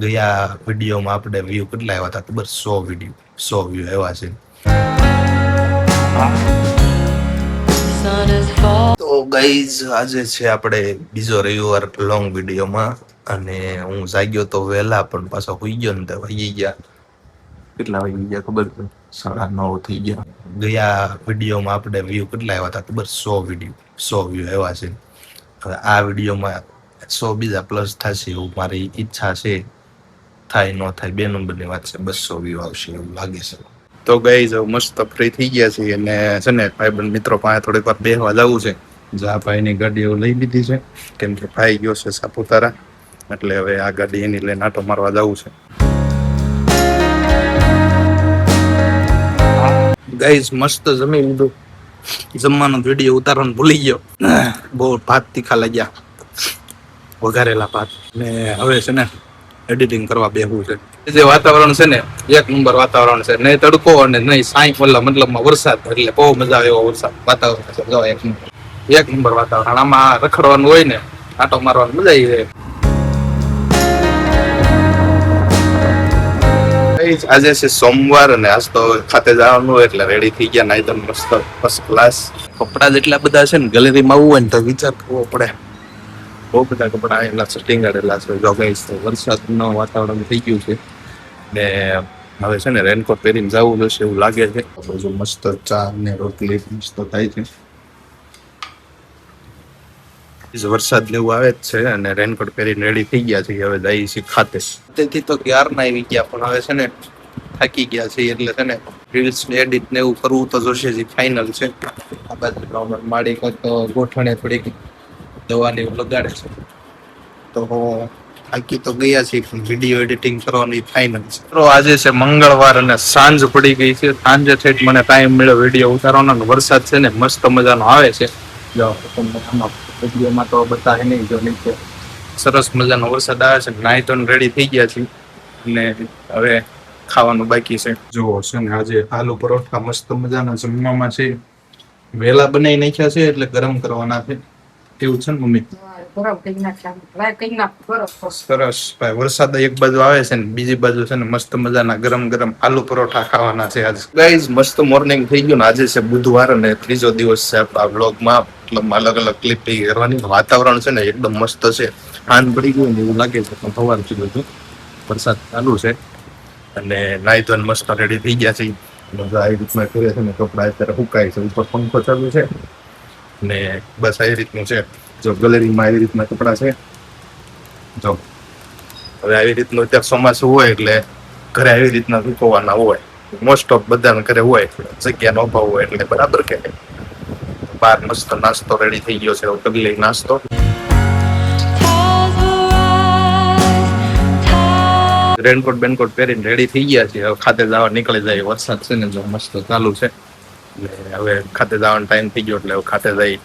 ગયા વિડીયોમાં આપણે વ્યૂ કેટલા આવ્યા હતા ખબર? 100 વ્યૂ આવ્યા છે. તો ગાઈઝ આજે છે આપણે બીજો રવિવાર લોંગ વિડીયોમાં, અને હું જાગ્યો તો વહેલા પણ પાછો હોઈ ગયો ને તો વાગી ગયા કેટલા વાગી ગયા ખબર? 9:30 થઈ ગયા. ગયા વિડીયોમાં આપણે વ્યૂ કેટલા આવ્યા હતા ખબર? 100 વ્યૂ આવ્યા છે. હવે આ વિડીયોમાં 100 બીજા પ્લસ થશે એવું મારી ઈચ્છા છે. થાય ન થાય બે નંબરની વાત છે. 200 વ્યૂ આવશે એવું લાગે છે. તો ગાઈઝ મસ્ત ફ્રી થઈ ગયા છે અને છે ને ભાઈબંધ મિત્રો પાસે થોડીક વાર બેસવા જવું છે. જા ભાઈની ગાડી એવું લઈ લીધી છે કેમ કે ભાઈ ગયો છે સાપુતારા, એટલે હવે આ ગાડી એની લઈને આટો મારવા જવું છે. ગાઈઝ મસ્ત જમી લીધું, જમવાનો વિડીયો ઉતારવાનું ભૂલી ગયો. બહુ ભાત તીખા લાગ્યા, વઘારેલા ભાત. ને હવે છે ને એડિટિંગ કરવા બેહવું છે. જે વાતાવરણ છે ને એક નંબર વાતાવરણ છે, નહીં તડકો અને નહીં સાંઈ પલ્લા, મતલબમાં વરસાદ, એટલે બહુ મજા આવે એવો વરસાદ વાતાવરણ છે. જો એક નંબર વાતાવરણ. આમાં રખડવાનું હોય ને, આટો મારવાનું મજા આવી જાય. આજે છે સોમવાર અને આજ તો ખાતે જવાનું હોય એટલે રેડી થઈ ગયા, નાઈ તો મસ્ત ફર્સ્ટ ક્લાસ. કપડા જેટલા બધા છે ને ગેલેરીમાં આવવું હોય ને તો વિચાર કરવો પડે. બહુ બધા કપડા આવેલા છે, ટીંગાડેલા છે. જો ગાઈસ તો વરસાદનું વાતાવરણ થઈ ગયું છે ને હવે છે ને રેનકોટ પહેરીને જવું જોશે એવું લાગે છે. બધું મસ્ત ચા ને રોટલી મસ્ત થાય છે. વરસાદ ને એવું આવે જ છે અને રેનકોટ પહેરીને રેડી થઈ ગયા છે. હવે જઈએ છીએ ખાતે. તેથી તો ક્યારના આવી ગયા પણ હવે છે ને થાકી ગયા છે, એટલે છે ને રીલ્સ એડિટ ને એવું કરવું તો જોશે જ, ફાઇનલ છે. આ બાજુ માડી ગોઠણે થોડીક દવાની લગાડે છે તો થાકી તો ગયા છે, વિડીયો એડિટિંગ કરવાની ફાઇનલ છે. તો આજે છે મંગળવાર અને સાંજ પડી ગઈ છે. સાંજે થઈ મને ટાઈમ મળ્યો વિડીયો ઉતારવાનો. વરસાદ છે ને મસ્ત મજાનો આવે છે. જો વિડીયોમાં તો બતાવે નહીં, જો નીચે સરસ મજાનો વરસાદ આવે છે. નાઈ તો રેડી થઈ ગયા છે અને હવે ખાવાનું બાકી છે. જુઓ છે ને આજે આલુ પરોઠા મસ્ત મજાના જમવામાં છે. વહેલા બનાવી નાખ્યા છે એટલે ગરમ કરવાના છે. એવું છે ને મમ્મી? સરસ ભાઈ. વરસાદ એક બાજુ આવે છે ને બીજી બાજુ છે ને મસ્ત મજાના ગરમ ગરમ આલુ પરોઠા ખાવાના છે આજે. ગાઈઝ મસ્ત મોર્નિંગ થઈ ગયું ને આજે છે બુધવાર અને ત્રીજો દિવસ છે આપણા વ્લોગમાં. મતલબ અલગ અલગ ક્લિપ કરવાની. વાતાવરણ છે ને એકદમ મસ્ત છે. આન પડી ગયું ને એવું લાગે છે પણ સવાર થી બધું વરસાદ ચાલુ છે અને નાઈ ધોઈને મસ્ત રેડી થઈ ગયા છે. આવી રીતના કરે છે ને કપડા અત્યારે સુકાય છે, ઉપર પંખો ચાલુ છે ને બસ આવી રીતનું છે. જો ગેલેરીમાં આવી રીતના કપડા છે. જો હવે આવી રીતનું અત્યારે ચોમાસું હોય એટલે ઘરે આવી રીતના સુકવવાના હોય. મોસ્ટ ઓફ બધાને ઘરે હોય, જગ્યાનો અભાવ હોય એટલે બરાબર. કે બાર મસ્ત નાસ્તો રેડી થઈ ગયો છે, તગલી નાસ્તો. રેનકોટ બેનકોટ પહેરીને રેડી થઈ ગયા છે. હવે ખાતે જવા નીકળી જાય. વરસાદ છે ને જો મસ્ત ચાલુ છે એટલે હવે ખાતે જવાનો ટાઈમ થઈ ગયો એટલે હવે ખાતે જઈ